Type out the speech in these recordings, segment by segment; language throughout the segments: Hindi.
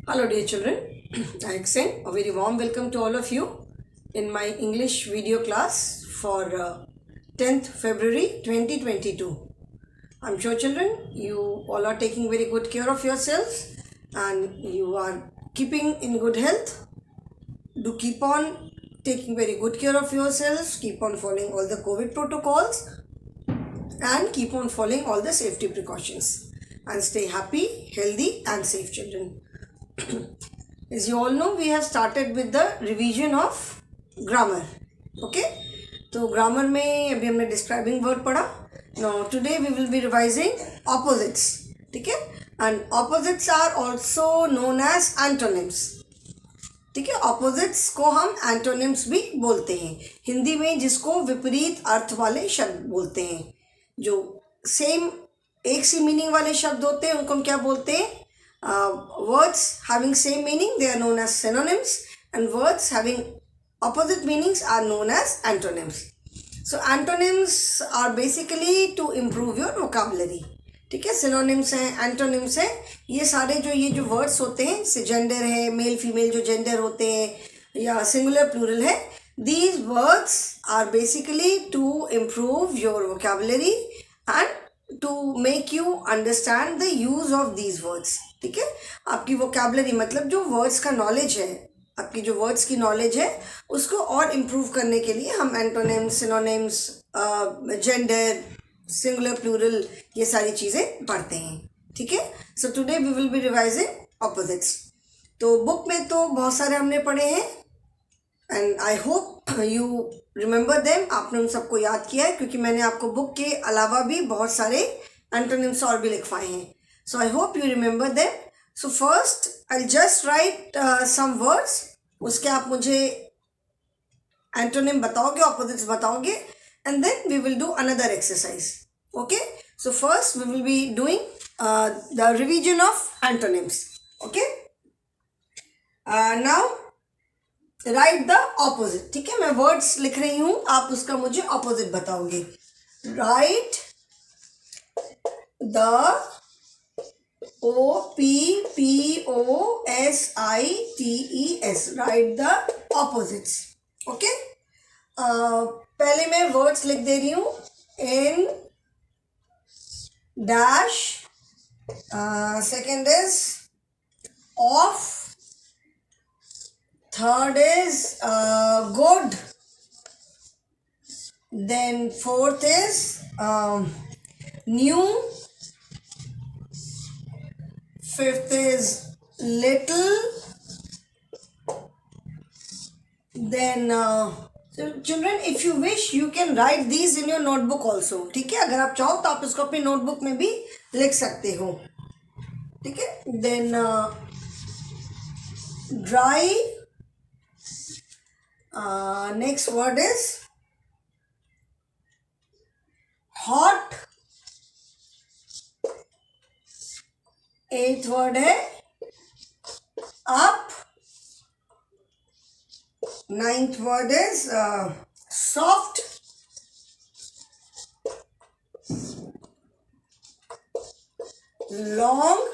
Hello dear children, I extend a very warm welcome to all of you in my English video class for 10th February 2022. I'm sure children, you all are taking very good care of yourselves and you are keeping in good health. Do keep on taking very good care of yourselves, keep on following all the COVID protocols and keep on following all the safety precautions and stay happy, healthy and safe children. As you all know, we have started with the revision of grammar. Okay, तो grammar में अभी हमने describing word पढ़ा. Now today we will be revising opposites. ठीक है, and opposites are also known as antonyms. ठीक है, opposites को हम antonyms भी बोलते हैं. हिंदी में जिसको विपरीत अर्थ वाले शब्द बोलते हैं, जो सेम एक सी मीनिंग वाले शब्द होते हैं उनको हम क्या बोलते हैं? Words having same meaning, they are known as synonyms, and words having opposite meanings are known as antonyms. So antonyms are basically to improve your vocabulary. ठीक है, synonyms हैं, antonyms हैं, ये सारे जो words होते हैं, से gender है, male female जो gender होते हैं या singular plural है, these words are basically to improve your vocabulary and to make you understand the use of these words. ठीक है, आपकी वोकैबुलरी मतलब जो वर्ड्स का नॉलेज है, आपकी जो वर्ड्स की नॉलेज है उसको और इम्प्रूव करने के लिए हम antonyms, synonyms, gender, singular, plural, ये सारी चीज़ें पढ़ते हैं. ठीक है, so today we will be revising opposites. तो बुक में तो बहुत सारे हमने पढ़े हैं and I hope you remember them. आपने उन सबको याद किया है क्योंकि मैंने आपको बुक के अलावा भी बहुत सारे एंटोनिम्स और भी लिखवाए हैं. So I hope you remember them. So first I'll just write some words. उसके आप मुझे antonym बताओगे, opposites बताओगे, and then we will do another exercise. Okay? So first we will be doing the revision of antonyms. Okay? Now write the opposite. ठीक है, मैं words लिख रही हूँ, आप उसका मुझे opposite बताओगे. Write the OPPOSITES. Write the opposites. Okay? पहले मैं words लिख दे रही हूँ. In dash. Second is off. Third is good. Then fourth is new. Fifth is little. Then so children, if you wish you can write these in your notebook also. ठीक है, अगर आप चाहो तो आप इसको अपनी नोटबुक में भी लिख सकते हो. ठीक है, then dry. Next word is hot. एथ वर्ड है up. Ninth word is soft. Long.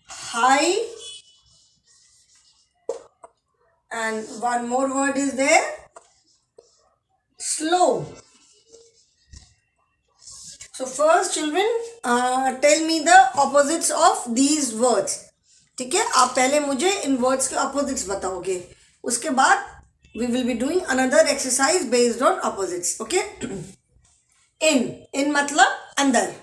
High. and one more word is there, slow. So first children, tell me the opposites of these words. ठीक है, आप पहले मुझे इन words के opposites बताओगे. उसके बाद we will be doing another exercise based on opposites. Okay? in मतलब अंदर.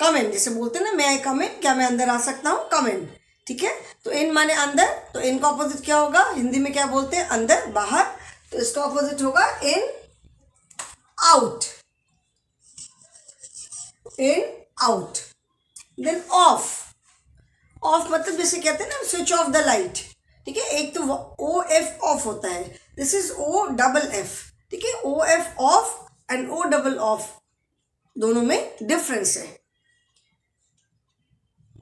come in जैसे बोलते हैं ना, may I come in, क्या मैं अंदर आ सकता हूँ? come in. ठीक है, तो in माने अंदर, तो in का opposite क्या होगा? हिंदी में क्या बोलते हैं? अंदर, बाहर. तो इसका opposite होगा in, out. in, out. then off. off मतलब जैसे कहते हैं ना switch off the light. ठीक है, एक तो OF off होता है, this is OFF. ठीक है, OF off and OFF off दोनों में difference है.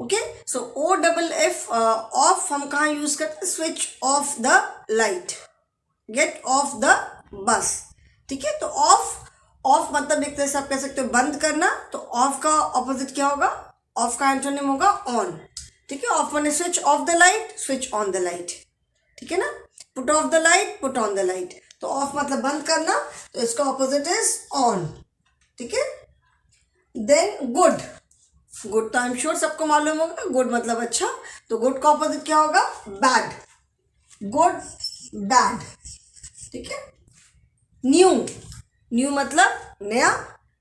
ओके, सो OFF ऑफ हम कहाँ यूज करते हैं? Switch off the light, get off the bus. ठीक है, तो ऑफ ऑफ मतलब एक तरह से आप कह सकते हो बंद करना, तो ऑफ का ऑपोजिट क्या होगा? ऑफ का एंटोनिम होगा ऑन, ठीक है। ऑफ माने switch off the light, switch on the light, ठीक है ना। Put off the light, put on the light, तो ऑफ मतलब बंद करना, तो इसका ऑपोजिट इज ऑन, ठीक है। देन गुड, गुड तो आई एम श्योर सबको मालूम होगा, गुड मतलब अच्छा, तो गुड का ऑपोजिट क्या होगा? बैड, गुड बैड, ठीक है। न्यू, न्यू मतलब नया,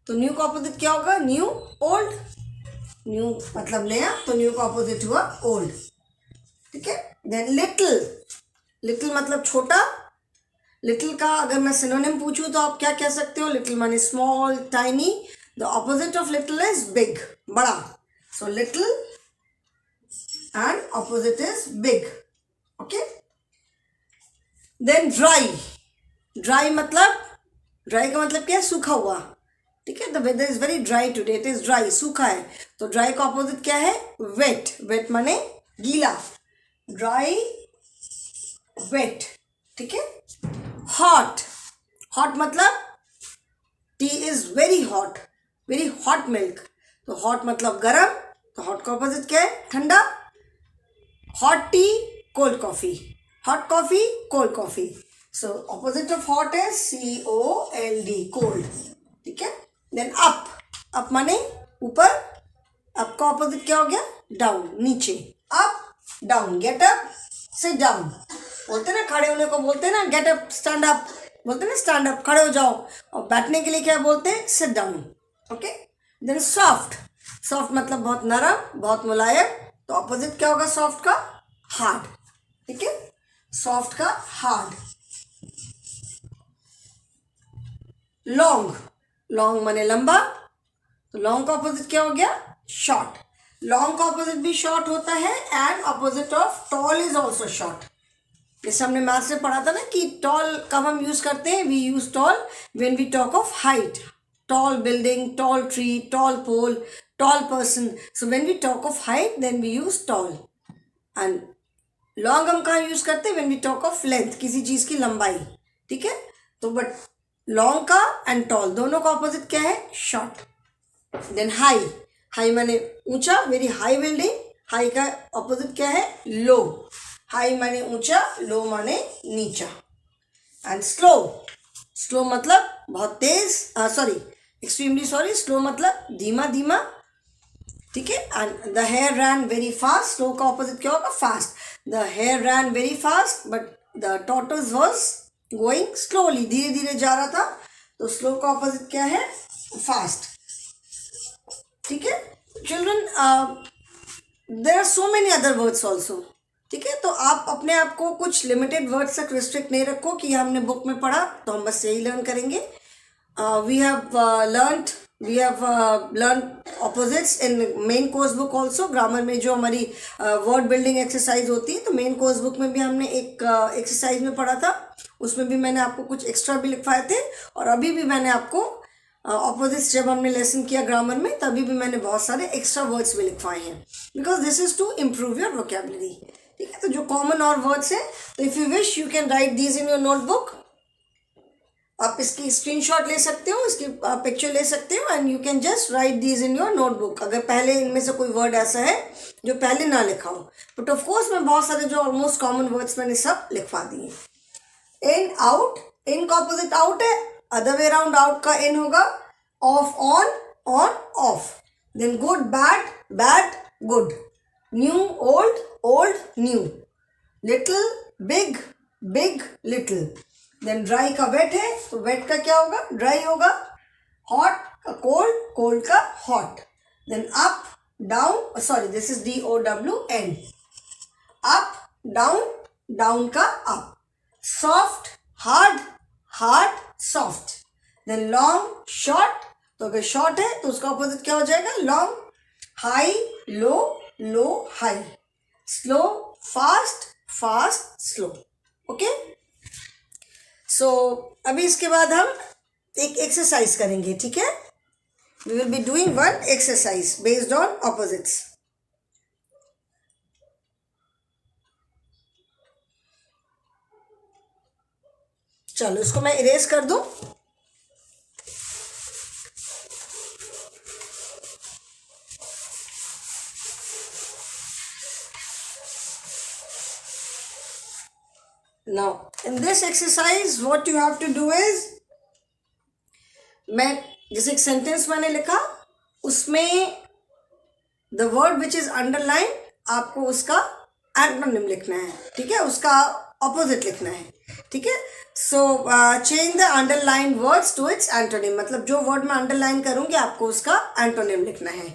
तो न्यू का ऑपोजिट क्या होगा? न्यू, ओल्ड, न्यू मतलब नया, तो न्यू का ऑपोजिट हुआ ओल्ड, ठीक है। देन लिटिल, लिटिल मतलब छोटा, लिटिल का अगर मैं सिनोनिम पूछूं तो आप क्या कह सकते हो? लिटिल माने small, tiny, the opposite of little is big, बड़ा, so little and opposite is big, okay. Then dry, dry मतलब, ड्राई का मतलब क्या है? सूखा हुआ, ठीक है। The weather is very dry today, it is dry, सूखा है, तो ड्राई का ऑपोजिट क्या है? वेट, वेट माने गीला, ड्राई, वेट, ठीक है। हॉट, हॉट मतलब T is very hot, very hot milk, तो हॉट मतलब गर्म, तो हॉट का ऑपोजिट क्या है? ठंडा, hot T, cold coffee, hot coffee, cold coffee, so opposite of hot is COLD, cold, ठीक है। देन अप, अप माने ऊपर, अप का ऑपोजिट क्या हो गया? डाउन, नीचे, up down, get up, sit down, बोलते ना खड़े होने को बोलते हैं ना गेट अप, स्टैंड अप, बोलते ना स्टैंड अप, खड़े हो जाओ, और बैठने के लिए क्या बोलते हैं? Sit down, okay. Then soft, soft मतलब बहुत नरम, बहुत मुलायम, तो ऑपोजिट क्या होगा सॉफ्ट का? हार्ड, ठीक है, सॉफ्ट का हार्ड। लॉन्ग, लॉन्ग माने लंबा, तो लॉन्ग का ऑपोजिट क्या हो गया? शॉर्ट, लॉन्ग का ऑपोजिट भी शॉर्ट होता है, and opposite of tall is also short. जैसे हमने मैथ्स में पढ़ा था ना कि टॉल कब हम यूज करते हैं? We use tall when we talk of height, tall building, tall tree, tall pole, tall person, so when we talk of height then we use tall. And long हम कहाँ यूज करते हैं? When we talk of length, किसी चीज की लंबाई, ठीक है। तो बट लॉन्ग का एंड टॉल दोनों का ऑपोजिट क्या है? शॉर्ट। देन हाई, हाई माने ऊंचा, वेरी हाई बिल्डिंग, हाई का ऑपोजिट क्या है? लो, हाई माने ऊंचा, लो माने नीचा। एंड स्लो, स्लो मतलब बहुत तेज, सॉरी एक्सट्रीमली सॉरी, स्लो मतलब धीमा धीमा, ठीक है। And the hare ran very fast, slow का ऑपोजिट क्या होगा? Fast, the hare ran very fast but the tortoise was going slowly, धीरे धीरे जा रहा था, तो स्लो का ऑपोजिट क्या है? फास्ट, ठीक है। Children there are so many other words also, ठीक है। तो आप अपने आप को कुछ लिमिटेड वर्ड्स तक रिस्ट्रिक्ट नहीं रखो कि हमने बुक में पढ़ा तो हम बस यही लर्न करेंगे। We have learn opposites in main course book also. Grammar में जो हमारी वर्ड बिल्डिंग एक्सरसाइज होती है, तो मेन कोर्स बुक में भी हमने एक एक्सरसाइज में पढ़ा था, उसमें भी मैंने आपको कुछ एक्स्ट्रा भी लिखवाए थे, और अभी भी मैंने आपको ऑपोजिट्स जब हमने लेसन किया ग्रामर में, तभी भी मैंने बहुत सारे एक्स्ट्रा वर्ड्स भी लिखवाए हैं, because this is to improve your vocabulary, ठीक है। तो जो कॉमन और वर्ड्स हैं, तो if you wish you can write these in your notebook, आप इसकी स्क्रीनशॉट ले सकते हो, इसकी पिक्चर ले सकते हो, and you can just right these in your notebook, अगर पहले इनमें से कोई वर्ड ऐसा है जो पहले ना लिखा हो। बट ऑफ कोर्स मैं बहुत सारे जो ऑलमोस्ट कॉमन वर्ड्स मैंने सब लिखवा दिए। इन, आउट, इन का ऑपोजिट आउट है, अदर वे अराउंड आउट का इन होगा, off on, on off. Then good bad, bad good, new old, old new, little big, big little. Then dry का वेट है, तो वेट का क्या होगा? ड्राई होगा। हॉट का कोल्ड, कोल्ड का hot. Then up down, sorry this is DOWN, up down, down का up. Soft hard, hard soft. Then long short, तो अगर शॉर्ट है तो उसका ऑपोजिट क्या हो जाएगा? Long. High low, low high. Slow fast, fast slow, okay. So अभी इसके बाद हम एक एक्सरसाइज करेंगे, ठीक है। We will be doing one exercise based on opposites. चलो इसको मैं इरेज कर दूं। Now, in this exercise, what you have to do is, मैं जैसे एक सेंटेंस मैंने लिखा, उसमें the word which is underline, आपको उसका एंटोनिम लिखना है, ठीक है, उसका ऑपोजिट लिखना है, ठीक है. So change the underline words to its antonym, मतलब जो वर्ड मैं अंडरलाइन करूंगी आपको उसका एंटोनिम लिखना है,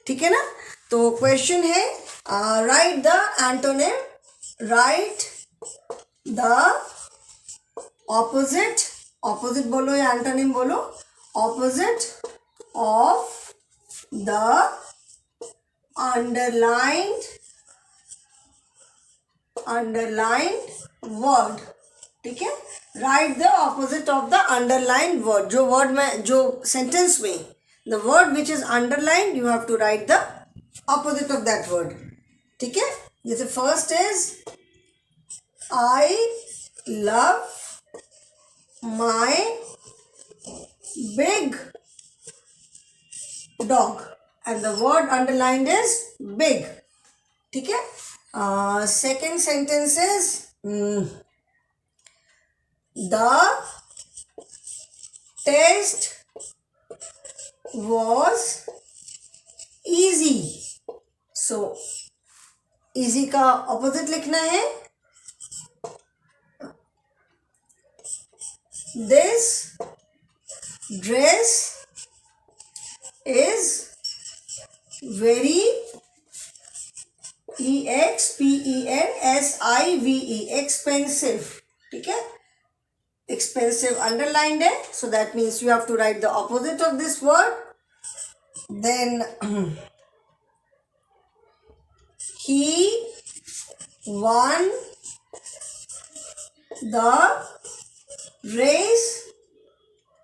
ठीक है ना. तो क्वेश्चन है, write the antonym, write the opposite, opposite बोलो या एंटोनिम बोलो, opposite of the underlined word, ठीक है. Write the opposite of the underline word, जो वर्ड में, जो सेंटेंस में the word which is underline, you have to write the opposite of that word, ठीक है. जैसे first is I love my big dog, and the word underlined is big, ठीक है. Second sentence is the test was easy, so easy का opposite लिखना है. This dress is very expensive, expensive, ठीक है. expensive underlined है, so that means you have to write the opposite of this word. Then he won the race,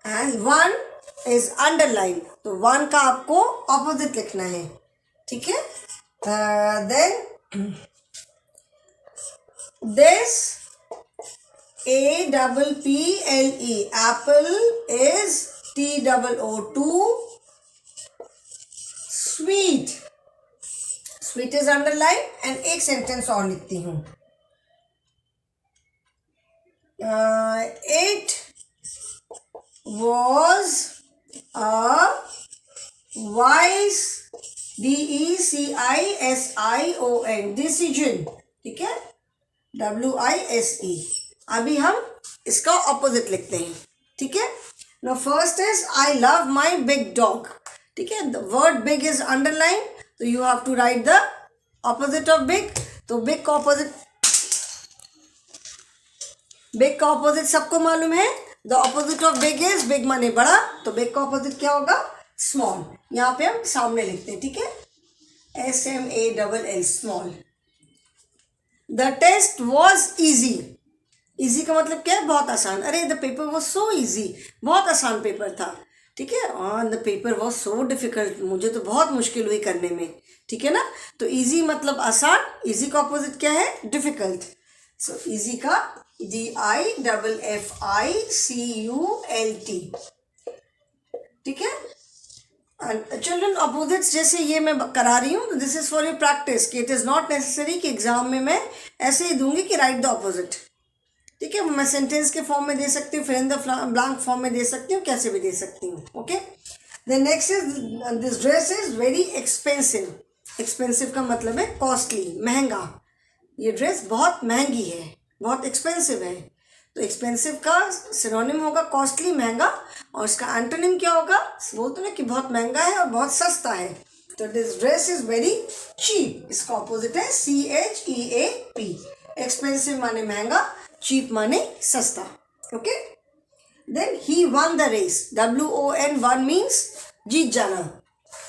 and one is underlined, तो वन का आपको ऑपोजिट लिखना है, ठीक है. Then this APPLE, apple is TOO, sweet, sweet is underlined. and एक सेंटेंस और लिखती हूँ, it was a wise, DECISION, decision, ठीक है, WISE. अभी हम इसका ऑपोजिट लिखते हैं, ठीक है. Now first is I love my big dog, ठीक है. The word big is underlined, so you have to write the opposite of big. तो big का opposite, big का opposite सबको मालूम है. The opposite of big is, big माने बड़ा, तो big का opposite क्या होगा, small. यहाँ पे हम सामने लिखते हैं, ठीक है, SMALL, small. The test was easy, easy का मतलब क्या है, बहुत आसान. अरे the paper was so easy, बहुत आसान पेपर था, ठीक है. the paper was so difficult, मुझे तो बहुत मुश्किल हुई करने में, ठीक है ना. तो easy मतलब आसान, easy का opposite क्या है, difficult. so easy का DIFFICULT, ठीक है. चिल्ड्रन अपोजिट्स जैसे ये मैं करा रही हूँ, तो this is for your practice, कि इट इज़ नॉट नेसेसरी कि एग्जाम में मैं ऐसे ही दूंगी कि राइट द अपोजिट, ठीक है. मैं सेंटेंस के फॉर्म में दे सकती हूँ, फिर इन द ब्लैंक फॉर्म में दे सकती हूँ, कैसे भी दे सकती हूँ, okay. Then next is this dress is very expensive. Expensive का मतलब है कॉस्टली, महंगा. ये ड्रेस बहुत महंगी है, बहुत एक्सपेंसिव है. तो एक्सपेंसिव का सिनोनिम होगा कॉस्टली, महंगा, और इसका एंटोनिम क्या होगा, बोलते ना कि बहुत महंगा है और बहुत सस्ता है. तो this dress is very cheap, इसका ऑपोजिट है CHEAP. एक्सपेंसिव माने महंगा, चीप माने सस्ता, okay. Then he won the race, WON, won means जीत जाना,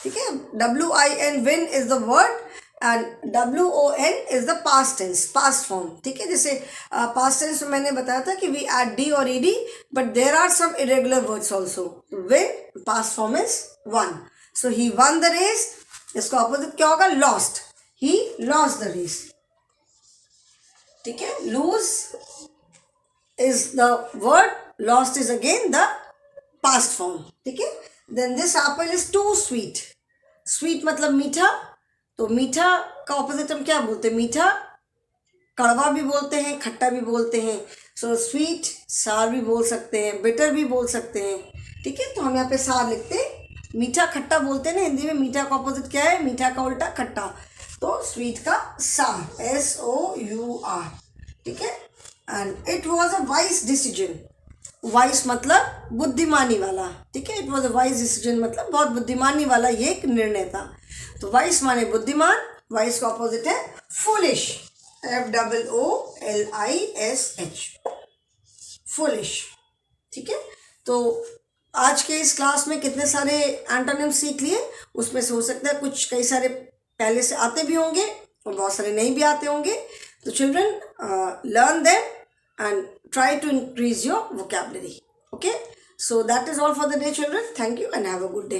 ठीक है. WIN, win is the word, and WON is the past tense, past form, ठीक है. जैसे पास्ट टेंस में मैंने बताया था कि वी एड D और ED, but there are some irregular words also. Win past form is won, so he won the race, इसका ऑपोजिट क्या होगा, lost. He lost the race, ठीक है. Lose is the word, lost is again the past form, ठीक है. Then this apple is too sweet. Sweet मतलब मीठा, तो मीठा का ऑपोजिट हम क्या बोलते हैं, मीठा कड़वा भी बोलते हैं, खट्टा भी बोलते हैं। सो स्वीट सार भी बोल सकते हैं, बिटर भी बोल सकते हैं। ठीक है, तो हम यहाँ पे सार लिखते हैं। मीठा खट्टा बोलते हैं ना हिंदी में, मीठा का ऑपोजिट क्या है? मीठा का उल्टा खट्टा। तो स्वीट का सार, SOUR। ठीक है, and it was a wise decision. Vice मतलब बुद्धिमानी वाला। ठीक है, it was a wise decision मतलब बहुत बुद्धिमानी वाला ये एक निर्णय था। तो वाइस माने बुद्धिमान, वाइस का ऑपोजिट है फूलिश, FOOLISH, फूलिश। ठीक है, तो आज के इस क्लास में कितने सारे एंटोनिम सीख लिए? उसमें से हो सकता है कुछ कई सारे पहले से आते भी होंगे और बहुत सारे नहीं भी आते होंगे। तो children, learn them and try to increase your vocabulary. Okay, so that is all for the day, children. Thank you and have a good day.